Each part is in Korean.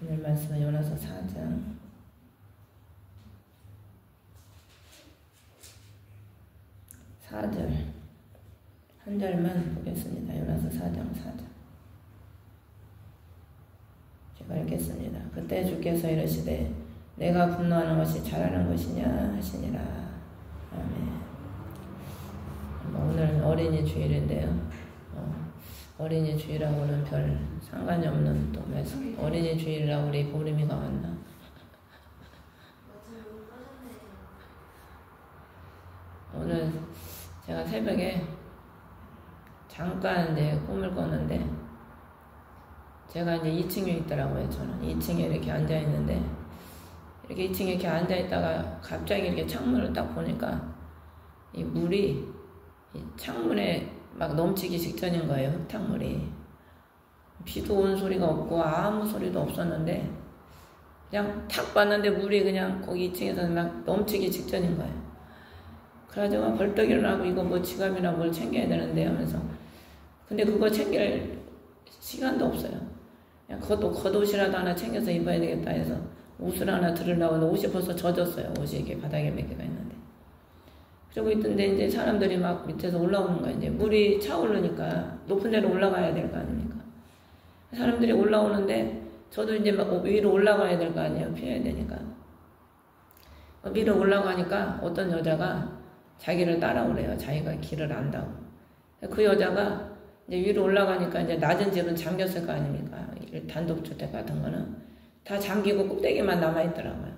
오늘 말씀은 요나서 4장 4절 한 절만 보겠습니다. 요나서 4장 4절 제가 읽겠습니다. 그때 주께서 이르시되 내가 분노하는 것이 잘하는 것이냐 하시니라. 아멘. 오늘 어린이 주일인데요. 어린이 주일하고는 별 상관이 없는 또 말씀. 어린이 주일이라고 우리 보름이가 왔나? 오늘 제가 새벽에 잠깐 이제 꿈을 꿨는데 제가 이제 2층에 있더라고요. 저는 2층에 이렇게 앉아 있는데 이렇게 2층에 이렇게 앉아 있다가 갑자기 이렇게 창문을 딱 보니까 이 물이 이 창문에 막 넘치기 직전인 거예요. 흙탕물이. 비도 온 소리가 없고 아무 소리도 없었는데 그냥 탁 봤는데 물이 그냥 거기 2층에서 막 넘치기 직전인 거예요. 그래가지고 막 벌떡 일어나고 이거 뭐 지갑이나 뭘 챙겨야 되는데 하면서 근데 그거 챙길 시간도 없어요. 그냥 겉옷이라도 하나 챙겨서 입어야 되겠다 해서 옷을 하나 들으려고 하는데 옷이 벌써 젖었어요. 옷이 이렇게 바닥에 몇 개가 있는데. 그러고 있던데 이제 사람들이 막 밑에서 올라오는 거예요. 이제 물이 차오르니까 높은 데로 올라가야 될 거 아닙니까? 사람들이 올라오는데 저도 이제 막 위로 올라가야 될 거 아니에요. 피해야 되니까. 위로 올라가니까 어떤 여자가 자기를 따라오래요. 자기가 길을 안다고. 그 여자가 이제 위로 올라가니까 이제 낮은 집은 잠겼을 거 아닙니까? 단독주택 같은 거는 다 잠기고 꼭대기만 남아있더라고요.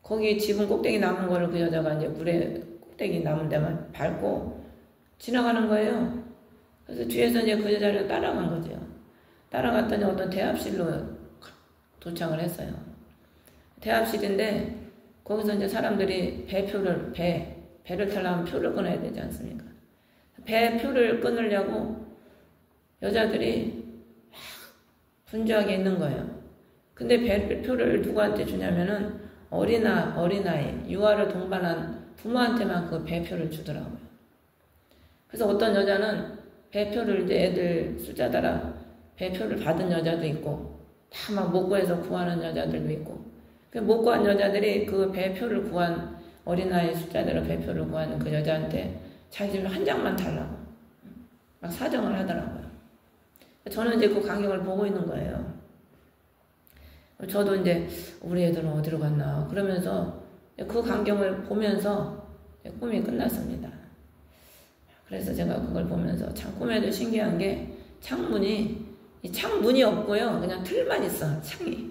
거기 집은 꼭대기 남은 거를 그 여자가 이제 물에 꼭대기 남은 데만 밟고 지나가는 거예요. 그래서 뒤에서 이제 그 여자를 따라간 거죠. 따라갔더니 어떤 대합실로 도착을 했어요. 대합실인데 거기서 이제 사람들이 배를 타려면 표를 끊어야 되지 않습니까? 배 표를 끊으려고 여자들이 막 분주하게 있는 거예요. 근데 배표를 누구한테 주냐면은 어린아이, 유아를 동반한 부모한테만 그 배표를 주더라고요. 그래서 어떤 여자는 배표를 이제 애들 숫자 따라 배표를 받은 여자도 있고 다 막 못 구해서 구하는 여자들도 있고 못 구한 여자들이 그 배표를 구한 어린아이 숫자대로 배표를 구한 그 여자한테 자기 집에 한 장만 달라고 막 사정을 하더라고요. 저는 이제 그 광경을 보고 있는 거예요. 저도 이제 우리 애들은 어디로 갔나 그러면서 그 광경을 보면서 꿈이 끝났습니다. 그래서 제가 그걸 보면서 참 꿈에도 신기한 게 창문이 없고요. 그냥 틀만 있어. 창이.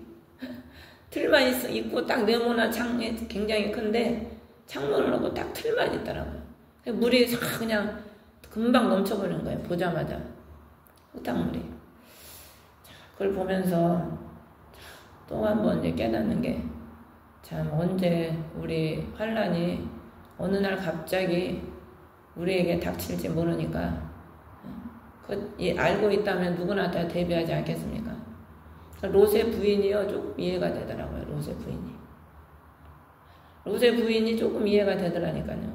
틀만 있고 딱 네모난 창이 굉장히 큰데 창문을 하고 딱 틀만 있더라고요. 물이 싹 그냥 금방 넘쳐버리는 거예요. 보자마자. 흙탕물이. 그걸 보면서 또 한 번 이제 깨닫는 게 참 언제 우리 환란이 어느 날 갑자기 우리에게 닥칠지 모르니까 알고 있다면 누구나 다 대비하지 않겠습니까? 롯의 부인이요 조금 이해가 되더라고요. 롯의 부인이 조금 이해가 되더라니까요.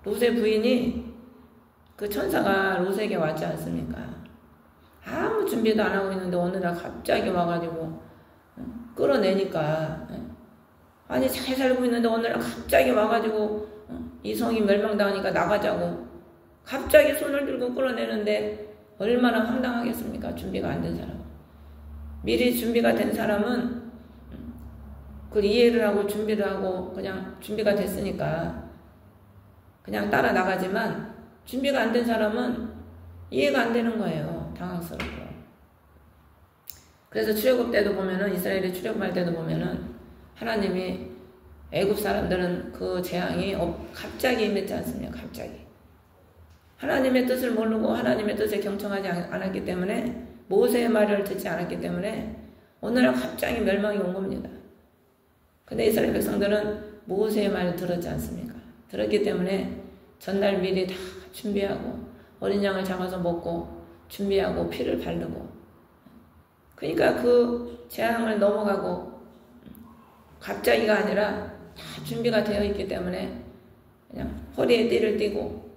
롯의 부인이 그 천사가 롯에게 왔지 않습니까? 아무 준비도 안 하고 있는데 어느 날 갑자기 와가지고 끌어내니까 아니 잘 살고 있는데 어느 날 갑자기 와가지고 이 성이 멸망당하니까 나가자고 갑자기 손을 들고 끌어내는데 얼마나 황당하겠습니까? 준비가 안 된 사람. 미리 준비가 된 사람은 그 이해를 하고 준비를 하고 그냥 준비가 됐으니까 그냥 따라 나가지만 준비가 안 된 사람은 이해가 안 되는 거예요. 당황스럽고. 그래서 출애굽 때도 보면은 이스라엘이 출애굽할 때도 보면은 하나님이 애굽 사람들은 그 재앙이 갑자기 임했지 않습니까? 갑자기. 하나님의 뜻을 모르고 하나님의 뜻에 경청하지 않았기 때문에 모세의 말을 듣지 않았기 때문에 어느 날 갑자기 멸망이 온 겁니다. 근데 이스라엘 백성들은 모세의 말을 들었지 않습니까? 들었기 때문에 전날 미리 다 준비하고 어린 양을 잡아서 먹고 준비하고 피를 바르고 그러니까 그 재앙을 넘어가고 갑자기가 아니라 다 준비가 되어 있기 때문에 그냥 허리에 띠를 띠고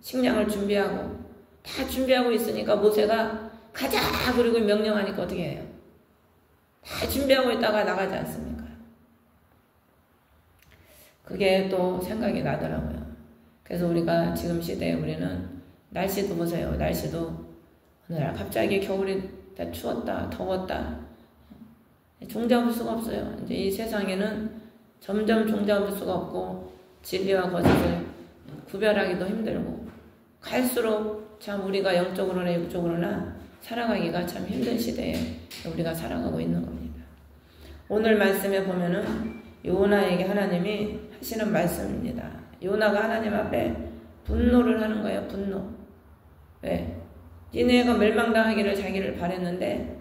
식량을 준비하고 다 준비하고 있으니까 모세가 가자 그리고 명령하니까 어떻게 해요? 다 준비하고 있다가 나가지 않습니까? 그게 또 생각이 나더라고요. 그래서 우리가 지금 시대에 우리는 날씨도 보세요. 날씨도 어느 날 갑자기 겨울이 다 추웠다, 더웠다. 종잡을 수가 없어요. 이제 이 세상에는 점점 종잡을 수가 없고 진리와 거짓을 구별하기도 힘들고 갈수록 참 우리가 영적으로나 육적으로나 살아가기가 참 힘든 시대에 우리가 살아가고 있는 겁니다. 오늘 말씀에 보면은 요나에게 하나님이 하시는 말씀입니다. 요나가 하나님 앞에 분노를 하는 거예요. 분노. 왜? 니네가 멸망당하기를 자기를 바랬는데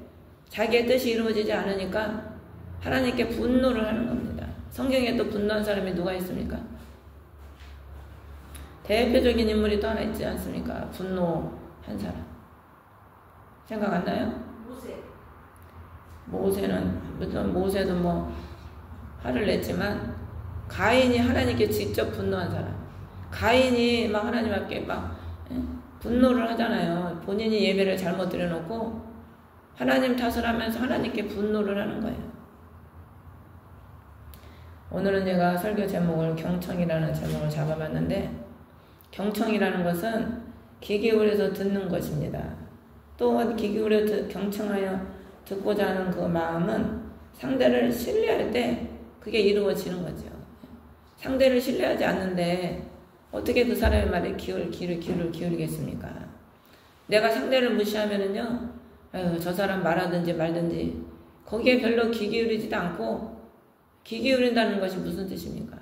자기의 뜻이 이루어지지 않으니까 하나님께 분노를 하는 겁니다. 성경에 또 분노한 사람이 누가 있습니까? 대표적인 인물이 또 하나 있지 않습니까? 분노한 사람. 생각 안 나요? 모세도 뭐 화를 냈지만 가인이 하나님께 직접 분노한 사람. 가인이 막 하나님 앞에 막 분노를 하잖아요. 본인이 예배를 잘못 드려놓고 하나님 탓을 하면서 하나님께 분노를 하는 거예요. 오늘은 제가 설교 제목을 경청이라는 제목을 잡아봤는데 경청이라는 것은 귀 기울여서 듣는 것입니다. 또한 귀 기울여 경청하여 듣고자 하는 그 마음은 상대를 신뢰할 때 그게 이루어지는 거죠. 상대를 신뢰하지 않는데 어떻게 그 사람의 말에 귀를 기울이겠습니까? 내가 상대를 무시하면은요, 저 사람 말하든지 말든지 거기에 별로 귀 기울이지도 않고 귀 기울인다는 것이 무슨 뜻입니까?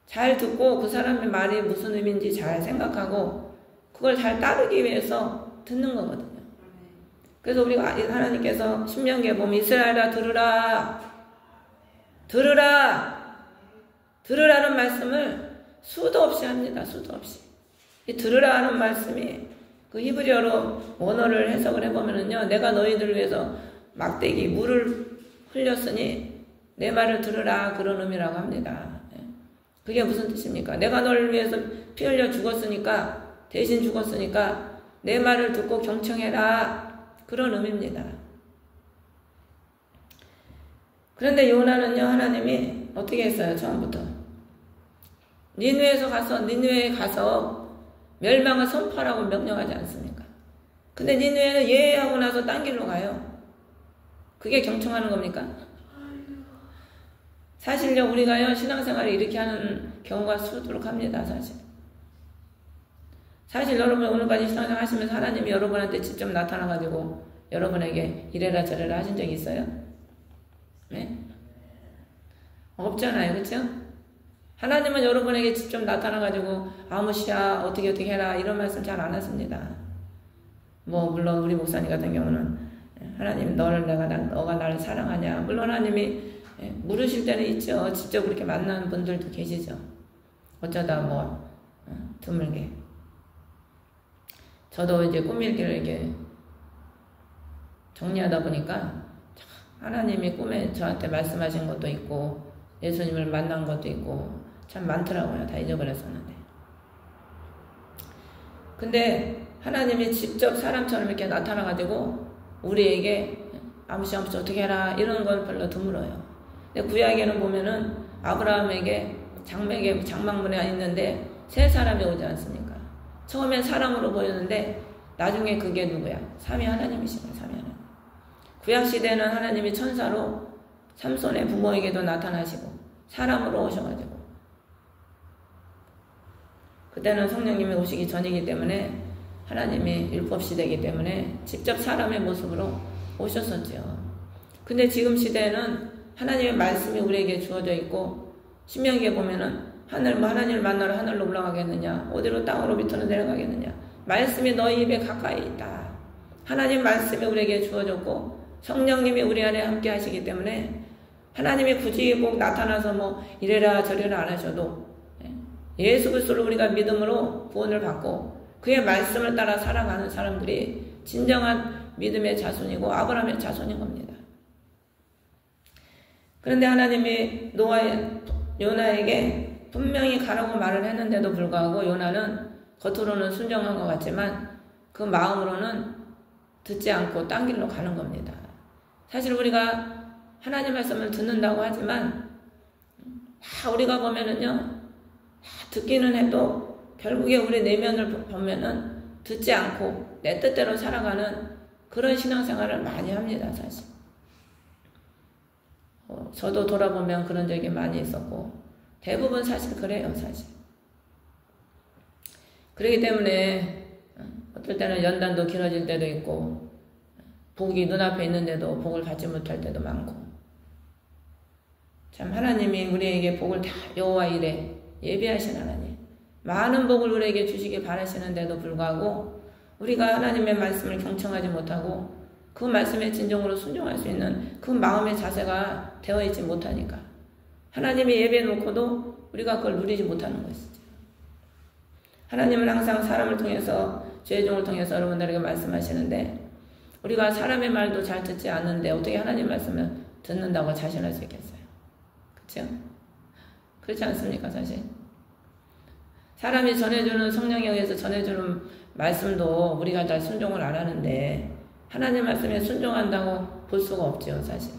잘 듣고 그 사람의 말이 무슨 의미인지 잘 생각하고 그걸 잘 따르기 위해서 듣는 거거든요. 그래서 우리가 하나님께서 신명기에 보면 이스라엘아 들으라 들으라는 말씀을 수도 없이 합니다. 수도 없이. 이 들으라는 말씀이 그 히브리어로 원어를 해석을 해보면은요, 내가 너희들을 위해서 막대기 물을 흘렸으니 내 말을 들으라 그런 의미라고 합니다. 그게 무슨 뜻입니까? 내가 너를 위해서 피 흘려 죽었으니까 대신 죽었으니까 내 말을 듣고 경청해라 그런 의미입니다. 그런데 요나는요, 하나님이 어떻게 했어요? 처음부터 니느웨에 가서 멸망을 선포하라고 명령하지 않습니까? 근데 니느웨는 예하고 나서 딴 길로 가요. 그게 경청하는 겁니까? 사실요, 우리가요, 신앙생활을 이렇게 하는 경우가 수두룩합니다, 사실 여러분 오늘까지 신앙생활 하시면서 하나님이 여러분한테 직접 나타나가지고 여러분에게 이래라 저래라 하신 적이 있어요? 네? 없잖아요, 그쵸? 하나님은 여러분에게 직접 나타나가지고 아무시야 어떻게 해라 이런 말씀 잘 안 하십니다. 뭐 물론 우리 목사님 같은 경우는 하나님 너가 나를 사랑하냐, 물론 하나님이 물으실 때는 있죠. 직접 그렇게 만나는 분들도 계시죠. 어쩌다 뭐 드물게. 저도 이제 꿈일기를 이렇게 정리하다 보니까 하나님이 꿈에 저한테 말씀하신 것도 있고 예수님을 만난 것도 있고 참 많더라고요. 다 잊어버렸었는데. 근데 하나님이 직접 사람처럼 이렇게 나타나가지고 우리에게 아무시 어떻게 해라 이런 건 별로 드물어요. 근데 구약에는 보면은 아브라함에게 장막문에 있는데 세 사람이 오지 않습니까? 처음엔 사람으로 보였는데 나중에 그게 누구야? 삼위 하나님이시네. 삼위 하나님. 구약시대는 하나님이 천사로 삼손의 부모에게도 나타나시고 사람으로 오셔가지고 그때는 성령님이 오시기 전이기 때문에 하나님이 율법시대이기 때문에 직접 사람의 모습으로 오셨었죠. 근데 지금 시대에는 하나님의 말씀이 우리에게 주어져 있고 신명기에 보면은 하나님을 만나러 하늘로 올라가겠느냐, 어디로 땅으로 밑으로 내려가겠느냐, 말씀이 너희 입에 가까이 있다. 하나님 말씀이 우리에게 주어졌고 성령님이 우리 안에 함께 하시기 때문에 하나님이 굳이 꼭 나타나서 뭐 이래라 저래라 안 하셔도 예수 그리스도를 우리가 믿음으로 구원을 받고 그의 말씀을 따라 살아가는 사람들이 진정한 믿음의 자손이고 아브라함의 자손인 겁니다. 그런데 하나님이 요나에게 분명히 가라고 말을 했는데도 불구하고 요나는 겉으로는 순종한 것 같지만 그 마음으로는 듣지 않고 딴 길로 가는 겁니다. 사실 우리가 하나님 말씀을 듣는다고 하지만 우리가 보면은요, 듣기는 해도 결국에 우리 내면을 보면은 듣지 않고 내 뜻대로 살아가는 그런 신앙생활을 많이 합니다, 사실. 저도 돌아보면 그런 적이 많이 있었고 대부분 사실 그래요, 사실. 그렇기 때문에 어떨 때는 연단도 길어질 때도 있고 복이 눈앞에 있는데도 복을 받지 못할 때도 많고, 참 하나님이 우리에게 복을 다 여호와 이레 예비하신 하나님, 많은 복을 우리에게 주시기 바라시는데도 불구하고 우리가 하나님의 말씀을 경청하지 못하고 그 말씀에 진정으로 순종할 수 있는 그 마음의 자세가 되어 있지 못하니까 하나님이 예배해 놓고도 우리가 그걸 누리지 못하는 것이죠. 하나님은 항상 사람을 통해서, 죄종을 통해서 여러분들에게 말씀하시는데 우리가 사람의 말도 잘 듣지 않는데 어떻게 하나님 말씀을 듣는다고 자신할 수 있겠어요? 그렇죠? 그렇지 않습니까, 사실? 사람이 전해주는, 성령에 의해서 전해주는 말씀도 우리가 다 순종을 안 하는데 하나님 말씀에 순종한다고 볼 수가 없죠, 사실.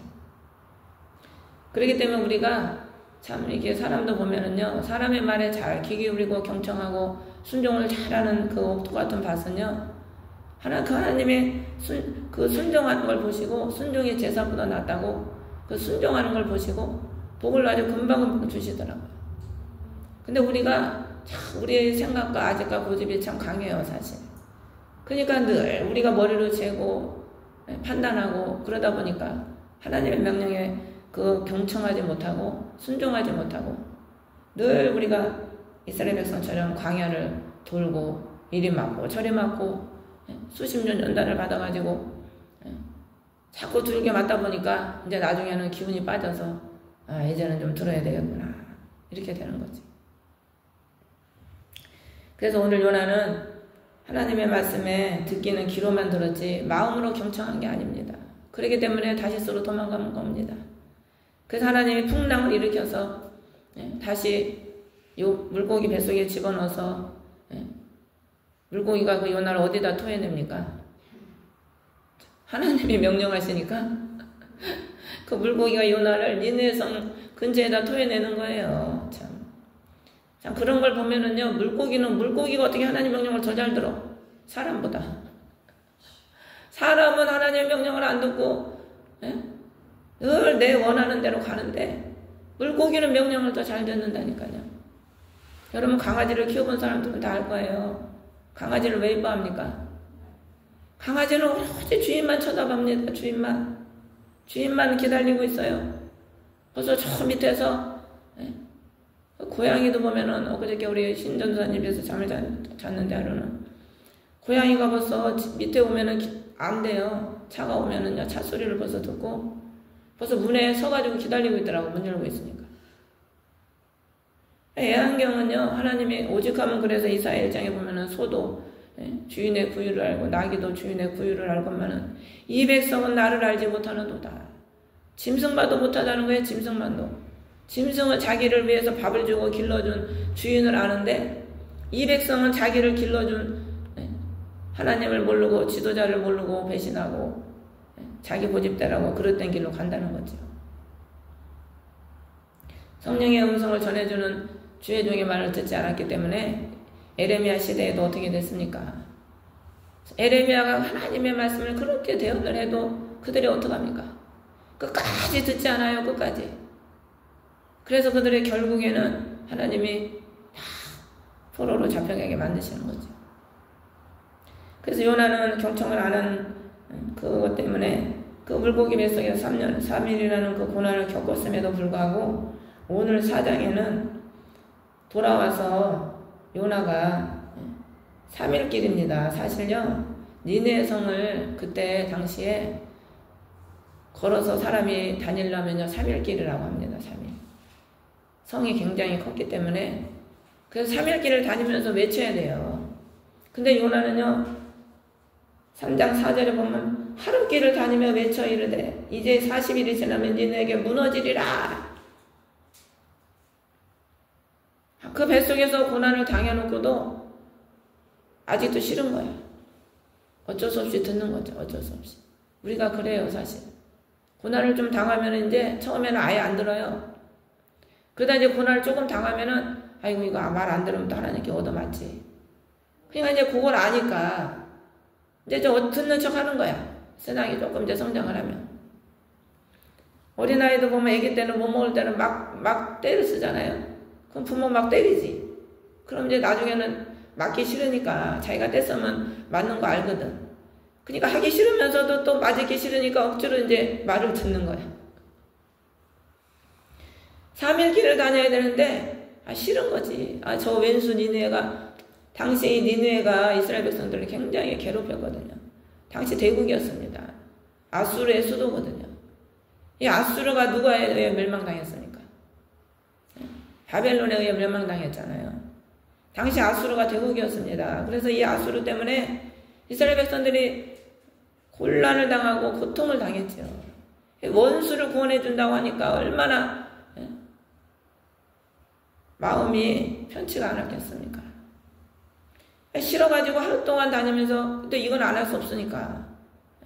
그렇기 때문에 우리가 참 이렇게 사람도 보면은요, 사람의 말에 잘 귀 기울이고 경청하고 순종을 잘하는 그 옥토 같은 밭은요, 하나님의 그 순종하는 걸 보시고, 순종이 제사보다 낫다고 그 순종하는 걸 보시고 복을 아주 금방 주시더라고요. 근데 우리가 참 우리의 생각과 아직과 고집이 참 강해요, 사실. 그러니까 늘 우리가 머리로 재고 판단하고 그러다 보니까 하나님의 명령에 그 경청하지 못하고 순종하지 못하고 늘 우리가 이스라엘 백성처럼 광야를 돌고 이리 맞고 저리 맞고 수십 년 연단을 받아가지고 자꾸 두들겨 맞다 보니까 이제 나중에는 기운이 빠져서 이제는 좀 들어야 되겠구나, 이렇게 되는 거지. 그래서 오늘 요나는 하나님의 말씀에 듣기는 귀로만 들었지 마음으로 경청한 게 아닙니다. 그렇기 때문에 다시스로 도망가는 겁니다. 그래서 하나님이 풍랑을 일으켜서 다시 요 물고기 뱃속에 집어넣어서 물고기가 그 요나를 어디다 토해냅니까? 하나님이 명령하시니까 그 물고기가 요나를 니느웨성 근처에다 토해내는 거예요. 참 그런 걸 보면은요, 물고기가 어떻게 하나님 명령을 더 잘 들어? 사람보다. 사람은 하나님의 명령을 안 듣고 늘 내 원하는 대로 가는데 물고기는 명령을 더 잘 듣는다니까요. 여러분 강아지를 키워본 사람들은 다 알 거예요. 강아지를 왜 이뻐합니까? 강아지는 오로지 주인만 쳐다봅니다. 주인만 기다리고 있어요. 벌써 저 밑에서 고양이도 보면은 엊그저께 우리 신전도사님 집에서 잠을 잤는데 하루는 고양이가 벌써 밑에 오면은 안 돼요. 차가 오면은요, 차 소리를 벌써 듣고 벌써 문에 서가지고 기다리고 있더라고, 문 열고 있으니까. 애완경은요, 하나님이 오직하면, 그래서 이사야 1장에 보면은 소도 주인의 구유를 알고 나귀도 주인의 구유를 알고만은 이 백성은 나를 알지 못하는도다. 짐승만도 못하다는 거예요. 짐승은 자기를 위해서 밥을 주고 길러준 주인을 아는데 이 백성은 자기를 길러준 하나님을 모르고 지도자를 모르고 배신하고 자기 고집대라고 그릇된 길로 간다는 거죠. 성령의 음성을 전해주는 주의 종의 말을 듣지 않았기 때문에 에레미야 시대에도 어떻게 됐습니까? 에레미야가 하나님의 말씀을 그렇게 대언을 해도 그들이 어떡합니까? 끝까지 듣지 않아요. 끝까지. 그래서 그들의 결국에는 하나님이 다 포로로 잡혀가게 만드시는 거죠. 그래서 요나는 경청을 안 한 그것 때문에 그 물고기 뱃속에서 3년 3일이라는 그 고난을 겪었음에도 불구하고 오늘 4장에는 돌아와서 요나가 3일 길입니다. 사실요, 니느웨 성을 그때 당시에 걸어서 사람이 다니려면요 3일 길이라고 합니다. 3일. 성이 굉장히 컸기 때문에 그래서 3일 길을 다니면서 외쳐야 돼요. 근데 요나는요 3장 4절에 보면 하루 길을 다니며 외쳐 이르되 이제 40일이 지나면 니네에게 무너지리라. 그 뱃속에서 고난을 당해놓고도 아직도 싫은 거야. 어쩔 수 없이 듣는 거죠. 어쩔 수 없이. 우리가 그래요, 사실. 고난을 좀 당하면 이제 처음에는 아예 안 들어요. 그러다 이제 고난을 조금 당하면은 아이고 이거 말 안 들으면 또 하나님께 얻어맞지. 그러니까 이제 그걸 아니까 이제 저 듣는 척 하는 거야. 신앙이 조금 이제 성장을 하면. 어린아이도 보면 아기 때는 못 먹을 때는 막 때를 쓰잖아요. 그럼 부모 막 때리지. 그럼 이제 나중에는 맞기 싫으니까 자기가 뗐으면 맞는 거 알거든. 그러니까 하기 싫으면서도 또 맞기 싫으니까 억지로 이제 말을 듣는 거야. 3일 길을 다녀야 되는데 싫은 거지. 저 왼수 니느웨가 당시 니느웨가 이스라엘 백성들을 굉장히 괴롭혔거든요. 당시 대국이었습니다. 아수르의 수도거든요. 이 아수르가 누구에 의해 멸망당했습니까? 바벨론에 의해 멸망당했잖아요. 당시 아수르가 대국이었습니다. 그래서 이 아수르 때문에 이스라엘 백성들이 곤란을 당하고 고통을 당했죠. 원수를 구원해 준다고 하니까 얼마나 마음이 편치가 않았겠습니까? 싫어가지고 하루 동안 다니면서 또 이건 안 할 수 없으니까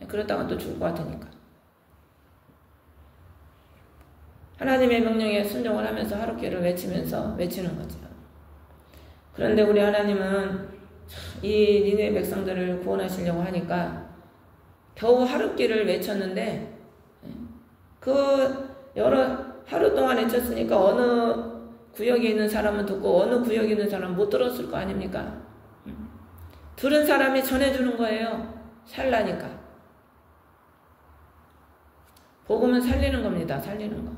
그러다가 또 죽을 것 같으니까 하나님의 명령에 순종을 하면서 하루길을 외치는 거죠. 그런데 우리 하나님은 이 니느웨 백성들을 구원하시려고 하니까 겨우 하루길을 외쳤는데 그 하루 동안 외쳤으니까 어느 구역에 있는 사람은 듣고 어느 구역에 있는 사람은 못 들었을 거 아닙니까? 들은 사람이 전해주는 거예요. 살라니까. 복음은 살리는 겁니다. 살리는 거.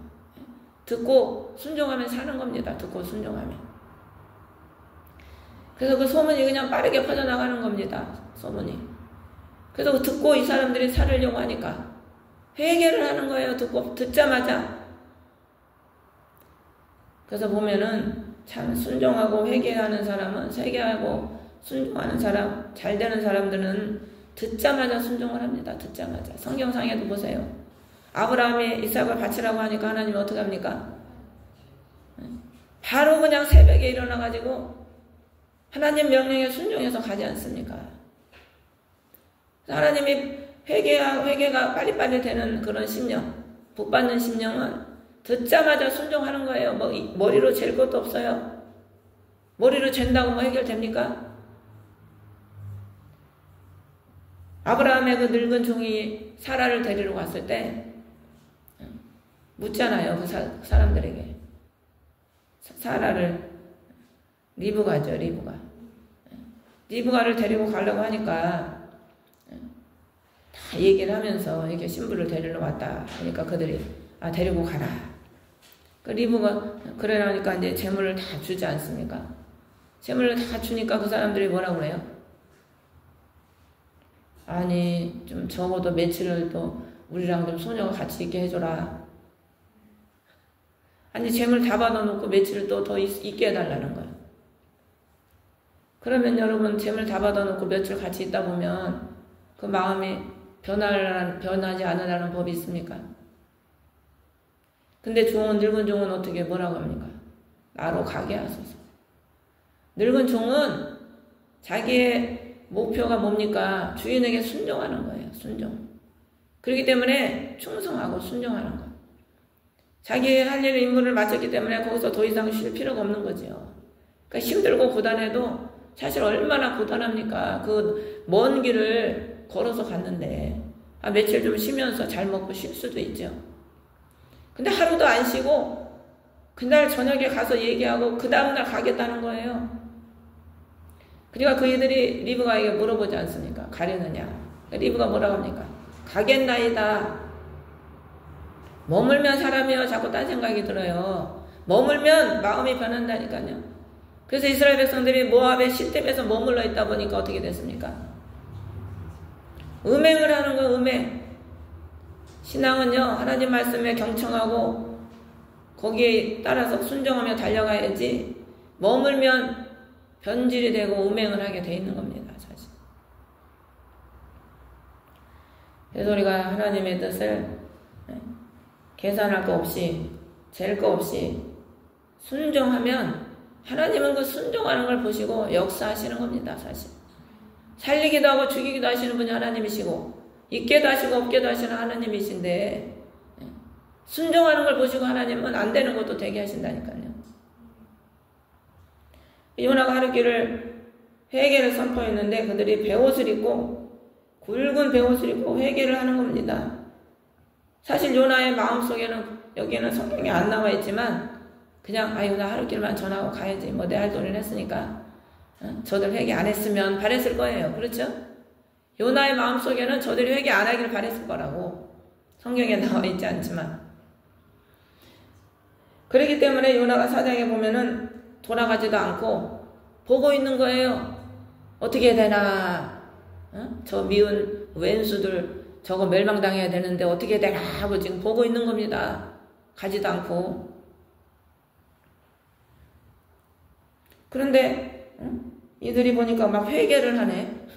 듣고 순종하면 사는 겁니다. 듣고 순종하면. 그래서 그 소문이 그냥 빠르게 퍼져나가는 겁니다. 소문이. 그래서 듣고 이 사람들이 살으려고 하니까 회개를 하는 거예요. 듣자마자. 그래서 보면은 참 순종하고 회개하는 사람은 회개하고 순종하는 사람, 잘 되는 사람들은 듣자마자 순종을 합니다. 듣자마자. 성경상에도 보세요. 아브라함이 이삭을 바치라고 하니까 하나님이 어떻게 합니까? 바로 그냥 새벽에 일어나가지고 하나님 명령에 순종해서 가지 않습니까? 하나님이 회개가 빨리빨리 되는 그런 심령, 복받는 심령은 듣자마자 순종하는 거예요. 머리로 잴 것도 없어요. 머리로 잰다고 뭐 해결됩니까? 아브라함의 그 늙은 종이 사라를 데리러 갔을 때 묻잖아요. 그 사람들에게. 사라를 리브가죠. 리브가를 데리고 가려고 하니까 다 얘기를 하면서 이렇게 신부를 데리러 왔다. 그러니까 그들이 데리고 가라. 그 리브가 그러니까 이제 재물을 다 주지 않습니까? 재물을 다 주니까 그 사람들이 뭐라고 그래요? 아니 좀 적어도 며칠을 또 우리랑 좀 소녀가 같이 있게 해줘라. 아니 재물 다 받아놓고 며칠을 또 더 있게 해달라는 거예요. 그러면 여러분 재물 다 받아놓고 며칠 같이 있다 보면 그 마음이 변하지 않으라는 법이 있습니까? 근데 늙은 종은 어떻게 뭐라고 합니까? 나로 가게 하소서. 늙은 종은 자기의 목표가 뭡니까? 주인에게 순종하는 거예요. 순종. 그렇기 때문에 충성하고 순종하는 거예요. 자기 할 일 임무를 마쳤기 때문에 거기서 더 이상 쉴 필요가 없는 거죠. 그러니까 힘들고 고단해도 사실 얼마나 고단합니까? 그 먼 길을 걸어서 갔는데 며칠 좀 쉬면서 잘 먹고 쉴 수도 있죠. 근데 하루도 안 쉬고 그날 저녁에 가서 얘기하고 그 다음날 가겠다는 거예요. 그러니까 그이들이 리브가에게 물어보지 않습니까? 가려느냐? 리브가 뭐라고 합니까? 가겠나이다. 머물면 사람이요. 자꾸 딴 생각이 들어요. 머물면 마음이 변한다니까요. 그래서 이스라엘 백성들이 모압의 시템에서 머물러 있다 보니까 어떻게 됐습니까? 음행을 하는 거 음행. 신앙은요. 하나님 말씀에 경청하고 거기에 따라서 순종하며 달려가야지 머물면 변질이 되고 음행을 하게 돼 있는 겁니다. 사실. 그래서 우리가 하나님의 뜻을 계산할 거 없이 잴 거 없이 순종하면 하나님은 그 순종하는 걸 보시고 역사하시는 겁니다. 사실. 살리기도 하고 죽이기도 하시는 분이 하나님이시고 있게도 하시고 없게도 하시는 하나님이신데 순종하는 걸 보시고 하나님은 안 되는 것도 되게 하신다니까요. 요나가 하루길을 회개를 선포했는데 그들이 베옷을 입고 굵은 베옷을 입고 회개를 하는 겁니다. 사실 요나의 마음속에는 여기에는 성경에 안 나와 있지만 그냥 아유 나 하루길만 전하고 가야지 뭐 내 할 도리를 했으니까 저들 회개 안 했으면 바랬을 거예요. 그렇죠? 요나의 마음속에는 저들이 회개 안 하기를 바랬을 거라고 성경에 나와 있지 않지만 그렇기 때문에 요나가 4장에 보면은 돌아가지도 않고 보고 있는 거예요. 어떻게 되나 저 미운 왼수들 저거 멸망당해야 되는데 어떻게 되나 하고 지금 보고 있는 겁니다. 가지도 않고. 그런데 이들이 보니까 막 회개를 하네.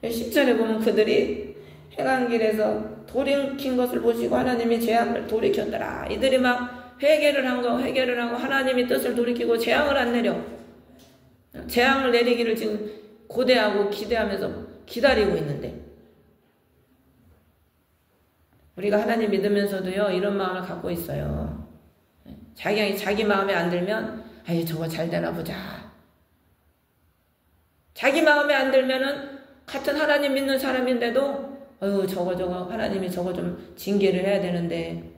10절에 보면 그들이 행한 길에서 돌이킨 것을 보시고 하나님이 재앙을 돌이켰더라. 이들이 막 회개를 하고 하나님이 뜻을 돌이키고 재앙을 안 내려. 재앙을 내리기를 지금 고대하고 기대하면서 기다리고 있는데 우리가 하나님 믿으면서도요 이런 마음을 갖고 있어요. 자기 마음에 안 들면 아유 저거 잘 되나 보자. 자기 마음에 안 들면은 같은 하나님 믿는 사람인데도 아유 저거 하나님이 저거 좀 징계를 해야 되는데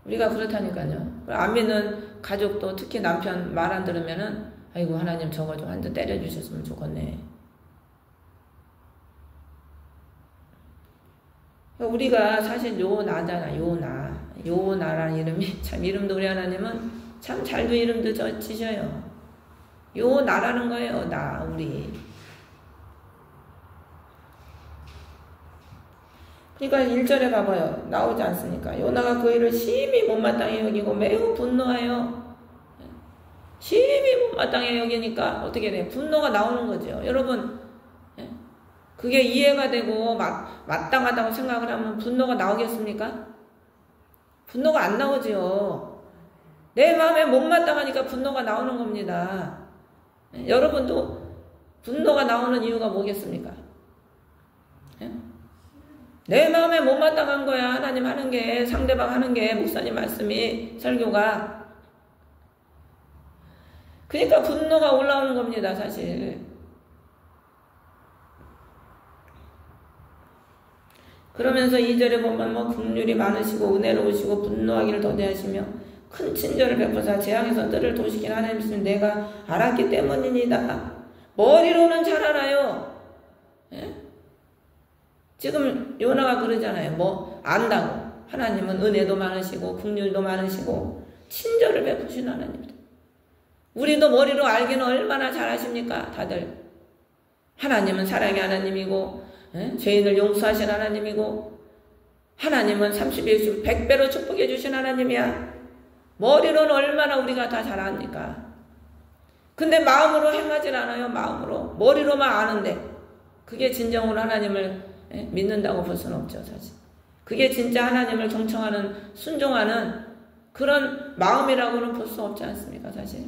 우리가 그렇다니까요. 안 믿는 가족도 특히 남편 말 안 들으면은 아이고 하나님 저거 좀 한 대 때려주셨으면 좋겠네. 우리가 사실 요나잖아. 요나라는 이름이 참 이름도 우리 하나님은 참 잘도 이름도 지셔요. 요나라는 거예요. 우리. 그러니까 1절에 봐봐요. 나오지 않습니까? 요나가 그 일을 심히 못마땅히 여기고 매우 분노하여 심히 못마땅히 여기니까 어떻게 돼? 분노가 나오는 거죠. 여러분 그게 이해가 되고 마땅하다고 생각을 하면 분노가 나오겠습니까? 분노가 안 나오지요. 내 마음에 못마땅하니까 분노가 나오는 겁니다. 여러분도 분노가 나오는 이유가 뭐겠습니까? 내 마음에 못마땅한 거야. 하나님 하는 게, 상대방 하는 게, 목사님 말씀이, 설교가. 그러니까 분노가 올라오는 겁니다, 사실. 그러면서 2절에 보면 뭐 긍휼이 많으시고 은혜로우시고 분노하기를 더디하시며 큰 친절을 베푸사 재앙에서 뜰을 도시킨 하나님이시면 내가 알았기 때문이니다. 머리로는 잘 알아요. 예? 지금 요나가 그러잖아요. 뭐 안다고. 하나님은 은혜도 많으시고 긍휼도 많으시고 친절을 베푸신 하나님입니다. 우리도 머리로 알기는 얼마나 잘하십니까? 다들. 하나님은 사랑의 하나님이고 죄인을 용서하신 하나님이고 하나님은 30배, 100배로 축복해 주신 하나님이야. 머리로는 얼마나 우리가 다 잘 압니까? 근데 마음으로 행하진 않아요. 마음으로. 머리로만 아는데 그게 진정으로 하나님을 믿는다고 볼 수는 없죠. 사실. 그게 진짜 하나님을 경청하는 순종하는 그런 마음이라고는 볼 수 없지 않습니까? 사실.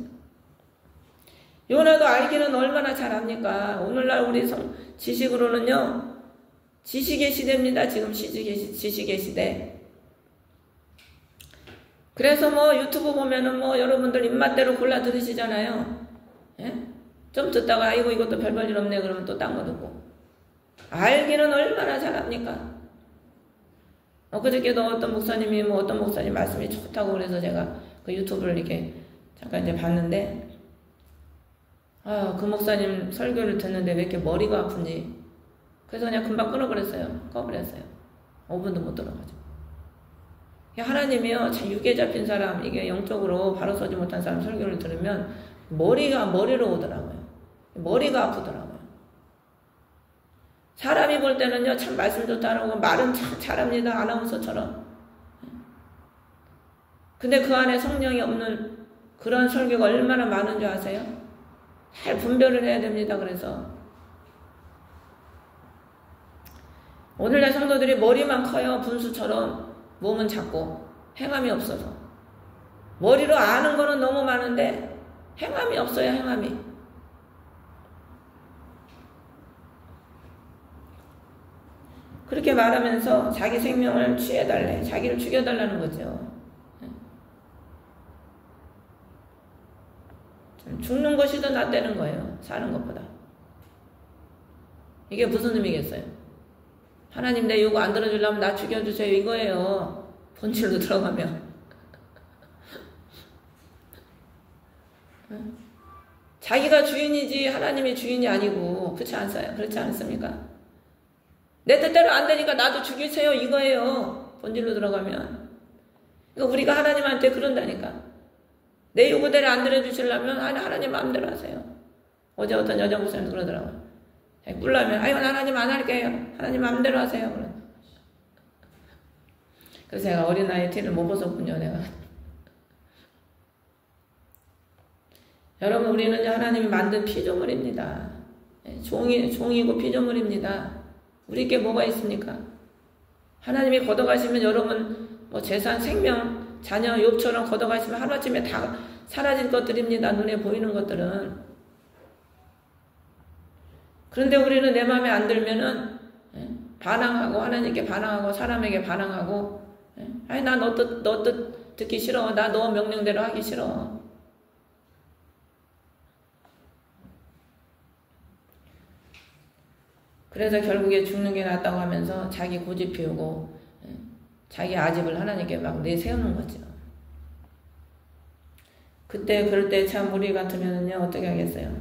요나도 알기는 얼마나 잘합니까? 오늘날 우리 지식으로는요. 지식의 시대입니다. 지금 지식의 시대. 그래서 뭐 유튜브 보면은 뭐 여러분들 입맛대로 골라 들으시잖아요. 예? 좀 듣다가 아이고 이것도 별 볼 일 없네 그러면 또 딴 거 듣고. 알기는 얼마나 잘합니까? 그저께도 어떤 목사님이 뭐 어떤 목사님 말씀이 좋다고 그래서 제가 그 유튜브를 이렇게 잠깐 이제 봤는데 그 목사님 설교를 듣는데 왜 이렇게 머리가 아픈지 그래서 그냥 금방 끊어버렸어요. 꺼버렸어요. 5분도 못 들어가지고. 하나님이요, 참 육에 잡힌 사람, 이게 영적으로 바로 서지 못한 사람 설교를 들으면 머리로 오더라고요. 머리가 아프더라고요. 사람이 볼 때는요, 참 말씀도 잘하고 말은 참 잘합니다. 아나운서처럼. 근데 그 안에 성령이 없는 그런 설교가 얼마나 많은 줄 아세요? 잘 분별을 해야 됩니다. 그래서 오늘날 성도들이 머리만 커요. 분수처럼. 몸은 작고 행함이 없어서. 머리로 아는 거는 너무 많은데 행함이 없어요. 행함이. 그렇게 말하면서 자기 생명을 취해달래. 자기를 죽여달라는 거죠. 죽는 것이 더 낫다는 거예요. 사는 것보다. 이게 무슨 의미겠어요? 하나님 내 요구 안 들어주려면 나 죽여주세요. 이거예요. 본질로 들어가면. 자기가 주인이지 하나님이 주인이 아니고 그렇지 않아요? 그렇지 않습니까? 내 뜻대로 안 되니까 나도 죽이세요. 이거예요. 본질로 들어가면. 그러니까 우리가 하나님한테 그런다니까. 내 요구대로 안 들어주시려면 하나님 마음대로 하세요. 어제 어떤 여자 목사님 그러더라고요. 꿀라면 아유 하나님 안 할게요. 하나님 마음대로 하세요. 그래서 제가 어린아이 티를 못 벗었군요. 내가. 여러분 우리는 하나님이 만든 피조물입니다. 종이고 피조물입니다. 우리께 뭐가 있습니까? 하나님이 걷어가시면 여러분 뭐 재산, 생명, 자녀, 욥처럼 걷어가시면 하루아침에 다 사라진 것들입니다. 눈에 보이는 것들은. 그런데 우리는 내 마음에 안 들면은 반항하고 하나님께 반항하고 사람에게 반항하고 아니 나 너 뜻 듣기 싫어. 나 너 명령대로 하기 싫어. 그래서 결국에 죽는 게 낫다고 하면서 자기 고집 피우고 자기 아집을 하나님께 막 내세우는 거죠. 그때 그럴 때 참 우리 같으면은요 어떻게 하겠어요?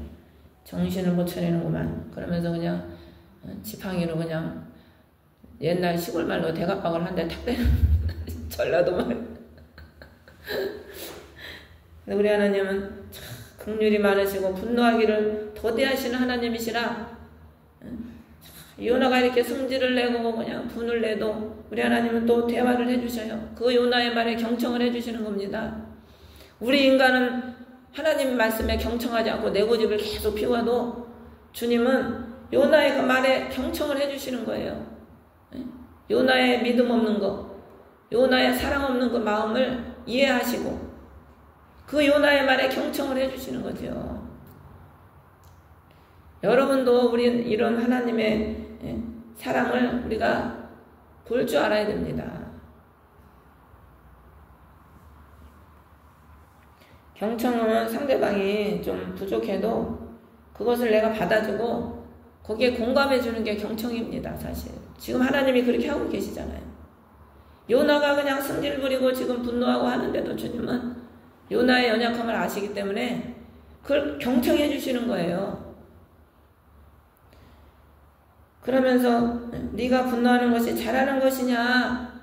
정신을 못 차리는구만. 그러면서 그냥 지팡이로 그냥 옛날 시골 말로 대갑박을 한 대 탁 때리는 전라도 말. 근데 우리 하나님은 참 긍휼이 많으시고 분노하기를 더디하시는 하나님이시라. 요나가 이렇게 성질을 내고 그냥 분을 내도 우리 하나님은 또 대화를 해주셔요. 그 요나의 말에 경청을 해주시는 겁니다. 우리 인간은 하나님 말씀에 경청하지 않고 내 고집을 계속 피워도 주님은 요나의 그 말에 경청을 해주시는 거예요. 요나의 믿음 없는 거, 요나의 사랑 없는 그 마음을 이해하시고 그 요나의 말에 경청을 해주시는 거죠. 여러분도 우리 이런 하나님의 사랑을 우리가 볼 줄 알아야 됩니다. 경청은 상대방이 좀 부족해도 그것을 내가 받아주고 거기에 공감해주는 게 경청입니다. 사실 지금 하나님이 그렇게 하고 계시잖아요. 요나가 그냥 승질 부리고 지금 분노하고 하는데도 주님은 요나의 연약함을 아시기 때문에 그걸 경청해 주시는 거예요. 그러면서 네가 분노하는 것이 잘하는 것이냐,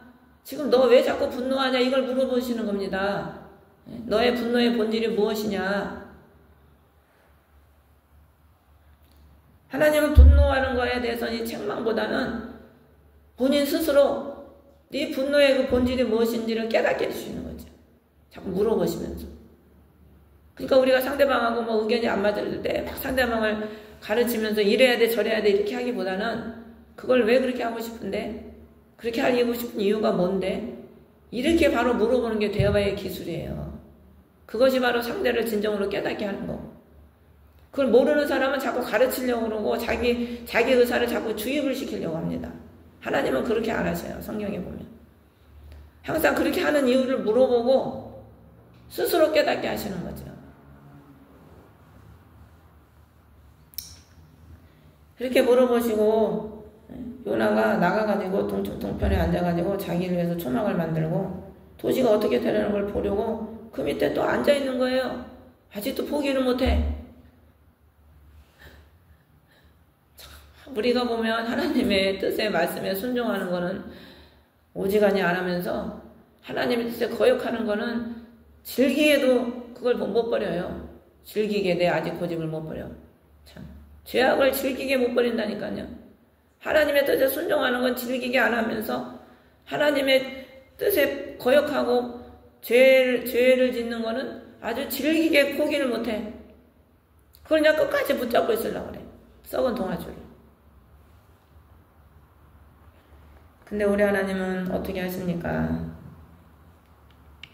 지금 너 왜 자꾸 분노하냐, 이걸 물어보시는 겁니다. 너의 분노의 본질이 무엇이냐. 하나님은 분노하는 거에 대해서는 책망보다는 본인 스스로 네 분노의 그 본질이 무엇인지를 깨닫게 해주시는 거죠. 자꾸 물어보시면서. 그러니까 우리가 상대방하고 뭐 의견이 안 맞을 때 막 상대방을 가르치면서 이래야 돼 저래야 돼 이렇게 하기보다는 그걸 왜 그렇게 하고 싶은데, 그렇게 하고 싶은 이유가 뭔데, 이렇게 바로 물어보는 게 대화의 기술이에요. 그것이 바로 상대를 진정으로 깨닫게 하는 거고, 그걸 모르는 사람은 자꾸 가르치려고 그러고 자기 의사를 자꾸 주입을 시키려고 합니다. 하나님은 그렇게 안 하셔요. 성경에 보면 항상 그렇게 하는 이유를 물어보고 스스로 깨닫게 하시는 거죠. 그렇게 물어보시고 요나가 나가가지고 동편에 앉아가지고 자기를 위해서 초막을 만들고 도시가 어떻게 되려는 걸 보려고 그 밑에 또 앉아있는 거예요. 아직도 포기를 못해. 우리가 보면 하나님의 뜻에 말씀에 순종하는 거는 오지간히 안 하면서 하나님의 뜻에 거역하는 거는 질기게도 그걸 못 버려요. 질기게 내 아직 고집을 못 버려. 참, 죄악을 질기게 못 버린다니까요. 하나님의 뜻에 순종하는 건 질기게 안 하면서 하나님의 뜻에 거역하고 죄를 짓는 거는 아주 질기게 포기를 못해. 그걸 그냥 끝까지 붙잡고 있으려고 그래. 썩은 동아줄. 근데 우리 하나님은 어떻게 하십니까?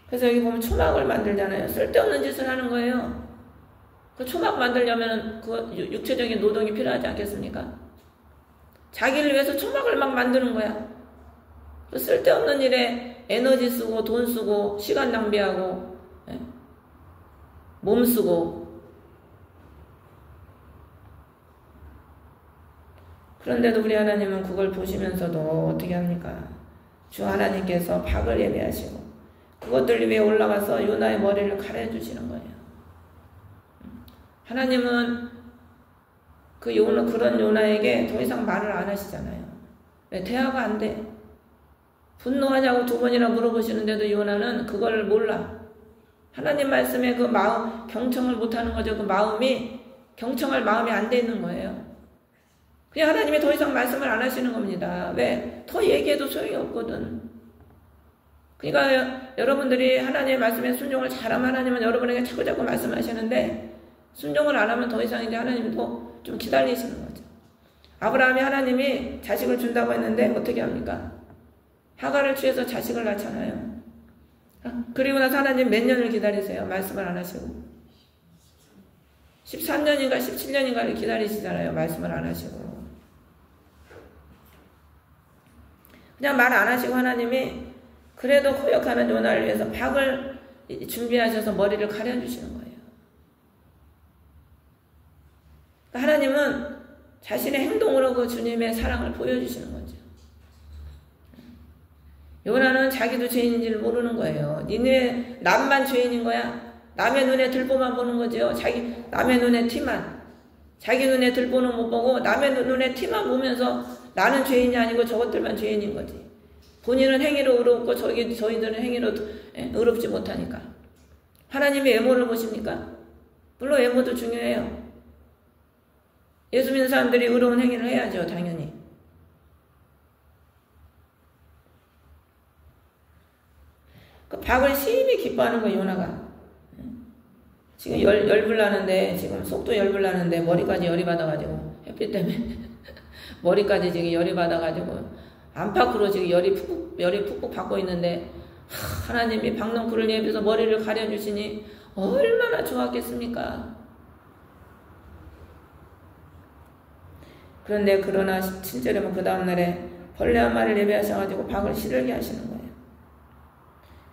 그래서 여기 보면 초막을 만들잖아요. 쓸데없는 짓을 하는 거예요. 그 초막 만들려면 그 육체적인 노동이 필요하지 않겠습니까? 자기를 위해서 초막을 막 만드는 거야. 쓸데없는 일에 에너지 쓰고 돈 쓰고 시간 낭비하고 몸 쓰고. 그런데도 우리 하나님은 그걸 보시면서도 어떻게 합니까? 주 하나님께서 박을 예배하시고 그것들 위에 올라가서 요나의 머리를 가려주시는 거예요. 하나님은 그런 요나에게 더 이상 말을 안 하시잖아요. 왜? 대화가 안 돼. 분노하냐고 2번이나 물어보시는데도 요나는 그걸 몰라. 하나님 말씀에 그 마음, 경청을 못하는 거죠. 그 마음이, 경청할 마음이 안 돼 있는 거예요. 그냥 하나님이 더 이상 말씀을 안 하시는 겁니다. 왜? 더 얘기해도 소용이 없거든. 그러니까 여러분들이 하나님의 말씀에 순종을 잘하면 하나님은 여러분에게 자꾸자꾸 말씀하시는데 순종을 안 하면 더 이상 이제 하나님도 좀 기다리시는 거죠. 아브라함이 하나님이 자식을 준다고 했는데 어떻게 합니까? 하가를 취해서 자식을 낳잖아요. 그리고 나서 하나님 몇 년을 기다리세요? 말씀을 안 하시고. 13년인가 17년인가를 기다리시잖아요. 말씀을 안 하시고. 그냥 말 안 하시고 하나님이 그래도 거역하는 요나를 위해서 박을 준비하셔서 머리를 가려주시는 거예요. 하나님은 자신의 행동으로 그 주님의 사랑을 보여주시는 거죠. 요나는 자기도 죄인인지를 모르는 거예요. 니네 남만 죄인인 거야. 남의 눈에 들보만 보는 거죠. 남의 눈에 티만. 자기 눈에 들보는 못 보고 남의 눈에 티만 보면서 나는 죄인이 아니고 저것들만 죄인인 거지. 본인은 행위로 의롭고 저희들은 행위로 의롭지 못하니까. 하나님이 외모를 보십니까? 물론 외모도 중요해요. 예수 믿는 사람들이 의로운 행위를 해야죠. 당연히. 그 박을 심히 기뻐하는 거예요. 요나가. 지금 열불 나는데 지금 속도 열불 나는데 머리까지 열이 받아가지고 햇빛 때문에 머리까지 지금 열이 받아가지고 안팎으로 지금 열이 푹푹 받고 있는데 하나님이 박넝쿨을 예비해서 머리를 가려주시니 얼마나 좋았겠습니까? 그러나 7절에 보면 그 다음날에 벌레 한 마리를 예배하셔가지고 박을 시들게 하시는 거예요.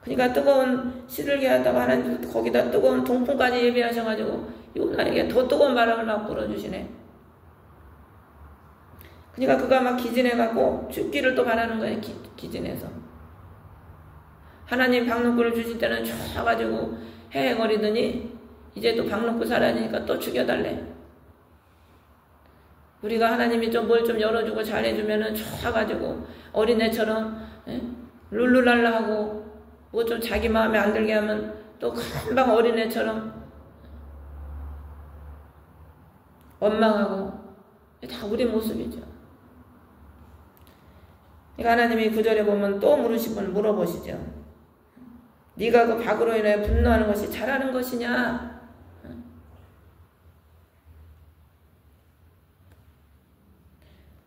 그러니까 뜨거운 시들게 하다가 하나님 거기다 뜨거운 동풍까지 예배하셔가지고 요나에게 더 뜨거운 바람을 막 불어주시네. 그러니까 그가 막 기진해갖고 죽기를 또 바라는 거예요. 기진해서. 하나님 박농쿨을 주실 때는 쫙가지고 헤헤거리더니 이제 또 박농쿨 사라지니까 또 죽여달래. 우리가 하나님이 좀 뭘 좀 열어주고 잘해주면은 쫙가지고 어린애처럼 룰루랄라 하고 뭐 좀 자기 마음에 안 들게 하면 또 금방 어린애처럼 원망하고 다 우리 모습이죠. 그러니까 하나님이 9절에 보면 또 물어보시죠. 네가 그 박으로 인해 분노하는 것이 잘하는 것이냐?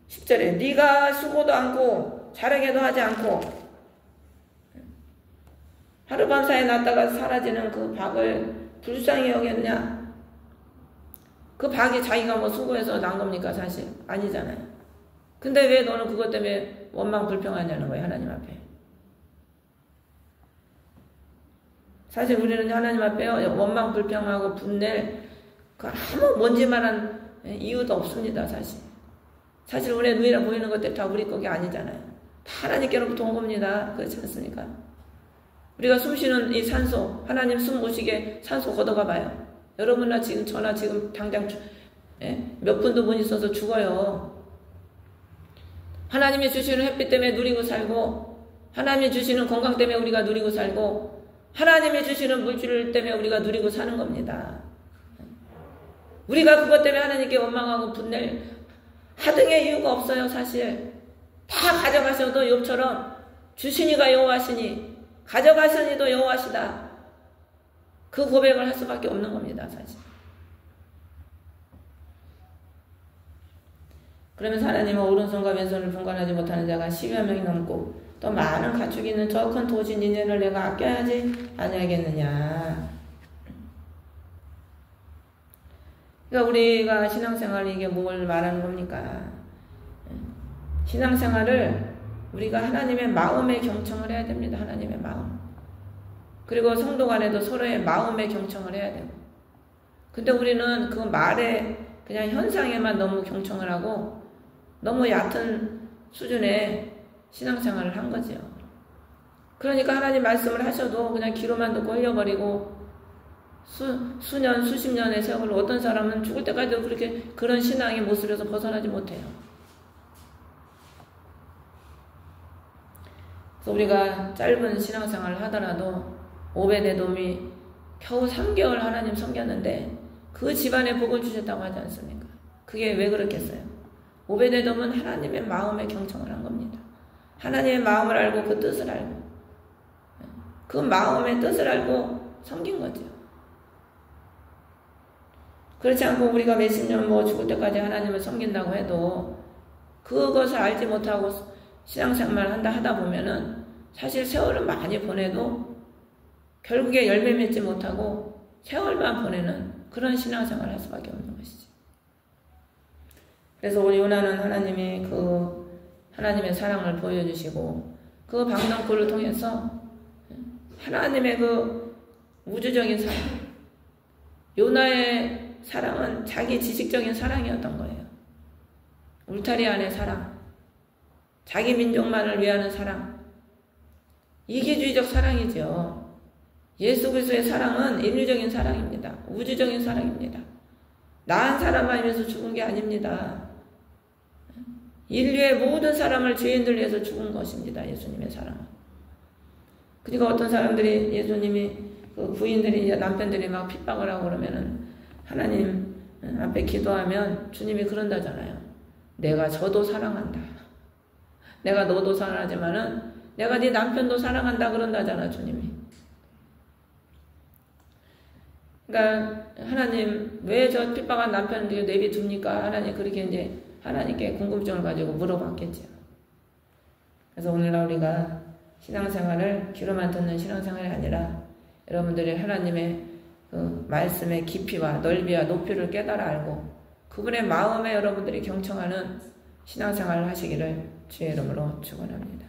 10절에 네가 수고도 않고 자르게도 하지 않고 하루밤사이 났다가 사라지는 그 박을 불쌍히 여겼냐? 그 박이 자기가 뭐 수고해서 난 겁니까? 사실 아니잖아요. 근데 왜 너는 그것 때문에 원망 불평하냐는 거예요. 하나님 앞에. 사실 우리는 하나님 앞에 원망 불평하고 분낼 그 아무 뭔지만한 이유도 없습니다. 사실 우리의 눈이라 보이는 것들 다 우리 거기 아니잖아요. 다 하나님께로부터 온 겁니다. 그렇지 않습니까? 우리가 숨쉬는 이 산소, 하나님 숨 못 쉬게 산소 걷어가 봐요. 여러분나 지금 저나 지금 당장 몇 분도 못 있어서 죽어요. 하나님이 주시는 햇빛 때문에 누리고 살고, 하나님이 주시는 건강 때문에 우리가 누리고 살고, 하나님이 주시는 물질 때문에 우리가 누리고 사는 겁니다. 우리가 그것 때문에 하나님께 원망하고 분낼 하등의 이유가 없어요. 사실 다 가져가셔도 욥처럼 주시니가 여호와시니 가져가시니도 여호와시다. 그 고백을 할 수밖에 없는 겁니다. 사실. 그러면서 하나님은 오른손과 왼손을 분간하지 못하는 자가 10여 명이 넘고 또 많은 가축이 있는 저 큰 도시 니네를 내가 아껴야지 아니하겠느냐. 그러니까 우리가 신앙생활이 이게 뭘 말하는 겁니까? 신앙생활을 우리가 하나님의 마음에 경청을 해야 됩니다. 하나님의 마음. 그리고 성도 간에도 서로의 마음에 경청을 해야 되고. 근데 우리는 그 말에 그냥 현상에만 너무 경청을 하고 너무 얕은 수준의 신앙생활을 한 거지요. 그러니까 하나님 말씀을 하셔도 그냥 귀로만 듣고 흘려버리고 수년, 수십 년의 세월을 어떤 사람은 죽을 때까지도 그런 신앙의 모습에서 벗어나지 못해요. 그래서 우리가 짧은 신앙생활을 하더라도 오베데돔이 겨우 3개월 하나님 섬겼는데 그 집안에 복을 주셨다고 하지 않습니까? 그게 왜 그렇겠어요? 오베데돔은 하나님의 마음에 경청을 한 겁니다. 하나님의 마음을 알고 그 뜻을 알고 그 마음의 뜻을 알고 섬긴 거죠. 그렇지 않고 우리가 몇십 년 죽을 때까지 하나님을 섬긴다고 해도 그것을 알지 못하고 신앙생활을 하다 보면은 사실 세월을 많이 보내도 결국에 열매 맺지 못하고 세월만 보내는 그런 신앙생활을 할 수밖에 없는 것이죠. 그래서 우리 요나는 하나님의 사랑을 보여주시고 그 방랑불을 통해서 하나님의 그 우주적인 사랑, 요나의 사랑은 자기 지식적인 사랑이었던 거예요. 울타리 안의 사랑, 자기 민족만을 위하는 사랑, 이기주의적 사랑이죠. 예수 그리스도의 사랑은 인류적인 사랑입니다. 우주적인 사랑입니다. 나 한 사람만 위해서 죽은 게 아닙니다. 인류의 모든 사람을 죄인들 위해서 죽은 것입니다. 예수님의 사랑은. 그러니까 어떤 사람들이 예수님이 그 부인들이 남편들이 막 핍박을 하고 그러면은 하나님 앞에 기도하면 주님이 그런다잖아요. 내가 저도 사랑한다. 내가 너도 사랑하지만은 내가 네 남편도 사랑한다 그런다잖아 주님이. 그러니까 하나님 왜 저 핍박한 남편을 내비둡니까? 하나님 그렇게 이제 하나님께 궁금증을 가지고 물어봤겠죠. 그래서 오늘날 우리가 신앙생활을 귀로만 듣는 신앙생활이 아니라 여러분들이 하나님의 그 말씀의 깊이와 넓이와 높이를 깨달아 알고 그분의 마음에 여러분들이 경청하는 신앙생활을 하시기를 주의 이름으로 축원합니다.